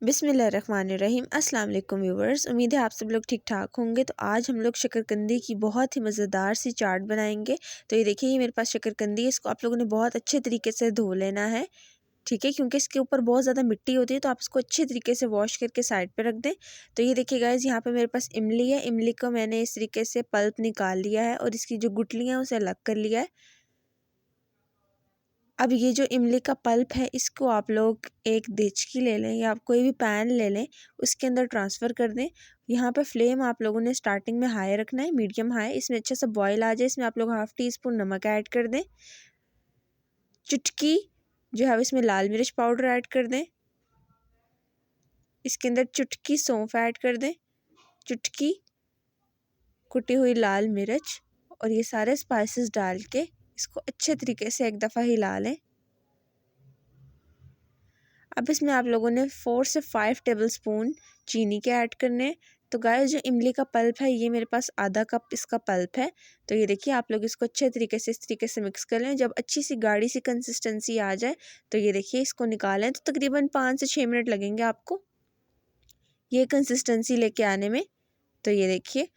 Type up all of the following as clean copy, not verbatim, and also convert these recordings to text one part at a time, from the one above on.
बिस्मिल्लाहिर्रहमानिर्रहीम। अस्सलाम वालेकुम व्यूवर्स, उम्मीद है आप सब लोग ठीक ठाक होंगे। तो आज हम लोग शकरकंदी की बहुत ही मज़ेदार सी चाट बनाएंगे। तो ये देखिए, ये मेरे पास शकरकंदी है। इसको आप लोगों ने बहुत अच्छे तरीके से धो लेना है, ठीक है, क्योंकि इसके ऊपर बहुत ज़्यादा मिट्टी होती है। तो आप इसको अच्छे तरीके से वॉश करके साइड पे रख दें। तो ये देखिए गाइज़, यहाँ पे मेरे पास इमली है। इमली को मैंने इस तरीके से पल्प निकाल लिया है और इसकी जो गुठलियाँ हैं उसे अलग कर लिया है। अब ये जो इमली का पल्प है, इसको आप लोग एक देचकी ले लें या आप कोई भी पैन ले लें, उसके अंदर ट्रांसफ़र कर दें। यहाँ पे फ्लेम आप लोगों ने स्टार्टिंग में हाई रखना है, मीडियम हाई। इसमें अच्छा सा बॉयल आ जाए, इसमें आप लोग 1/2 टीस्पून नमक ऐड कर दें। चुटकी जो है इसमें लाल मिर्च पाउडर ऐड कर दें। इसके अंदर चुटकी सौंफ ऐड कर दें, चुटकी कुटी हुई लाल मिर्च, और ये सारे स्पाइसेस डाल के इसको अच्छे तरीके से एक दफ़ा हिला लें। अब इसमें आप लोगों ने 4 से 5 टेबलस्पून चीनी के ऐड करने हैं। तो गाइस, जो इमली का पल्प है, ये मेरे पास आधा कप इसका पल्प है। तो ये देखिए, आप लोग इसको अच्छे तरीके से इस तरीके से मिक्स कर लें। जब अच्छी सी गाढ़ी सी कंसिस्टेंसी आ जाए तो ये देखिए, इसको निकालें। तो तकरीबन 5 से 6 मिनट लगेंगे आपको ये कंसिस्टेंसी लेके आने में। तो ये देखिए,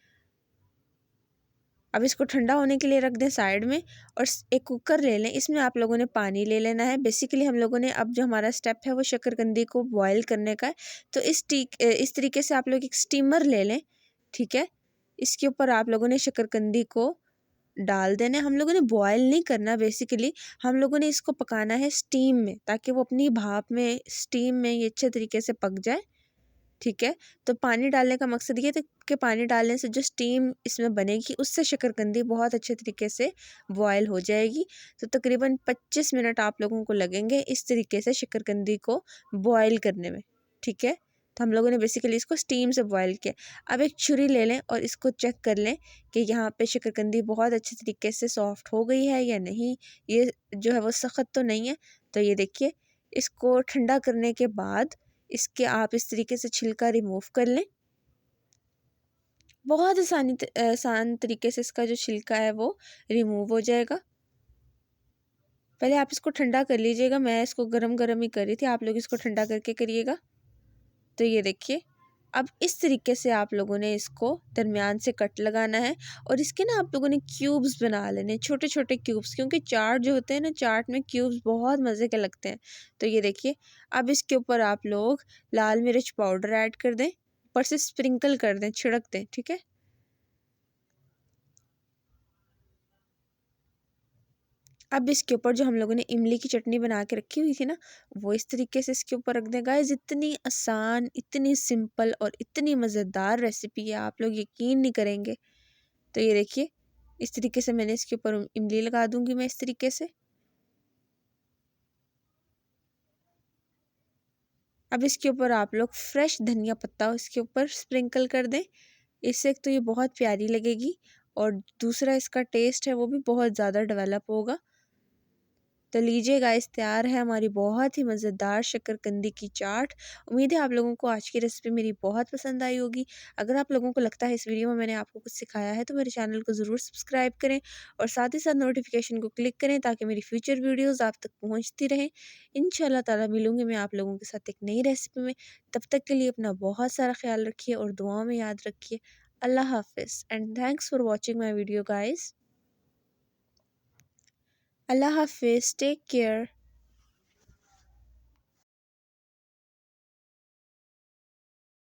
अब इसको ठंडा होने के लिए रख दें साइड में, और एक कुकर ले लें। इसमें आप लोगों ने पानी ले लेना है। बेसिकली हम लोगों ने अब जो हमारा स्टेप है वो शकरकंदी को बॉयल करने का है। तो इस तरीके से आप लोग एक स्टीमर ले लें, ठीक है। इसके ऊपर आप लोगों ने शकरकंदी को डाल देना है। हम लोगों ने बॉयल नहीं करना, बेसिकली हम लोगों ने इसको पकाना है स्टीम में, ताकि वो अपनी भाप में, स्टीम में ये अच्छे तरीके से पक जाए, ठीक है। तो पानी डालने का मकसद ये था कि पानी डालने से जो स्टीम इसमें बनेगी उससे शकरकंदी बहुत अच्छे तरीके से बॉयल हो जाएगी। तो तकरीबन 25 मिनट आप लोगों को लगेंगे इस तरीके से शकरकंदी को बॉयल करने में, ठीक है। तो हम लोगों ने बेसिकली इसको स्टीम से बॉयल किया। अब एक छुरी ले लें और इसको चेक कर लें कि यहाँ पे शकरकंदी बहुत अच्छे तरीके से सॉफ्ट हो गई है या नहीं, ये जो है वो सख्त तो नहीं है। तो ये देखिए, इसको ठंडा करने के बाद इसके आप इस तरीके से छिलका रिमूव कर लें। बहुत आसान तरीके से इसका जो छिलका है वो रिमूव हो जाएगा। पहले आप इसको ठंडा कर लीजिएगा। मैं इसको गरम गरम ही कर रही थी, आप लोग इसको ठंडा करके करिएगा। तो ये देखिए, अब इस तरीके से आप लोगों ने इसको दरमियान से कट लगाना है, और इसके ना आप लोगों ने क्यूब्स बना लेने, छोटे छोटे क्यूब्स, क्योंकि चाट जो होते हैं ना, चाट में क्यूब्स बहुत मज़े के लगते हैं। तो ये देखिए, अब इसके ऊपर आप लोग लाल मिर्च पाउडर ऐड कर दें, ऊपर से स्प्रिंकल कर दें, छिड़क दें, ठीक है। अब इसके ऊपर जो हम लोगों ने इमली की चटनी बना के रखी हुई थी ना, वो इस तरीके से इसके ऊपर रख दें। गाइस, इतनी आसान, इतनी सिंपल और इतनी मज़ेदार रेसिपी है, आप लोग यकीन नहीं करेंगे। तो ये देखिए, इस तरीके से मैंने इसके ऊपर इमली लगा दूंगी मैं इस तरीके से। अब इसके ऊपर आप लोग फ्रेश धनिया पत्ता इसके ऊपर स्प्रिंकल कर दें। इससे एक तो ये बहुत प्यारी लगेगी, और दूसरा इसका टेस्ट है वो भी बहुत ज़्यादा डेवलप होगा। तो लीजिए गाइस, तैयार है हमारी बहुत ही मज़ेदार शकरकंदी की चाट। उम्मीद है आप लोगों को आज की रेसिपी मेरी बहुत पसंद आई होगी। अगर आप लोगों को लगता है इस वीडियो में मैंने आपको कुछ सिखाया है, तो मेरे चैनल को ज़रूर सब्सक्राइब करें, और साथ ही साथ नोटिफिकेशन को क्लिक करें, ताकि मेरी फ्यूचर वीडियोज़ आप तक पहुँचती रहें। इंशाल्लाह ताला मिलूँगी मैं आप लोगों के साथ एक नई रेसिपी में। तब तक के लिए अपना बहुत सारा ख्याल रखिए और दुआओं में याद रखिए। अल्लाह हाफिज़ and thanks for watching my video guys. Allah Hafiz, take care.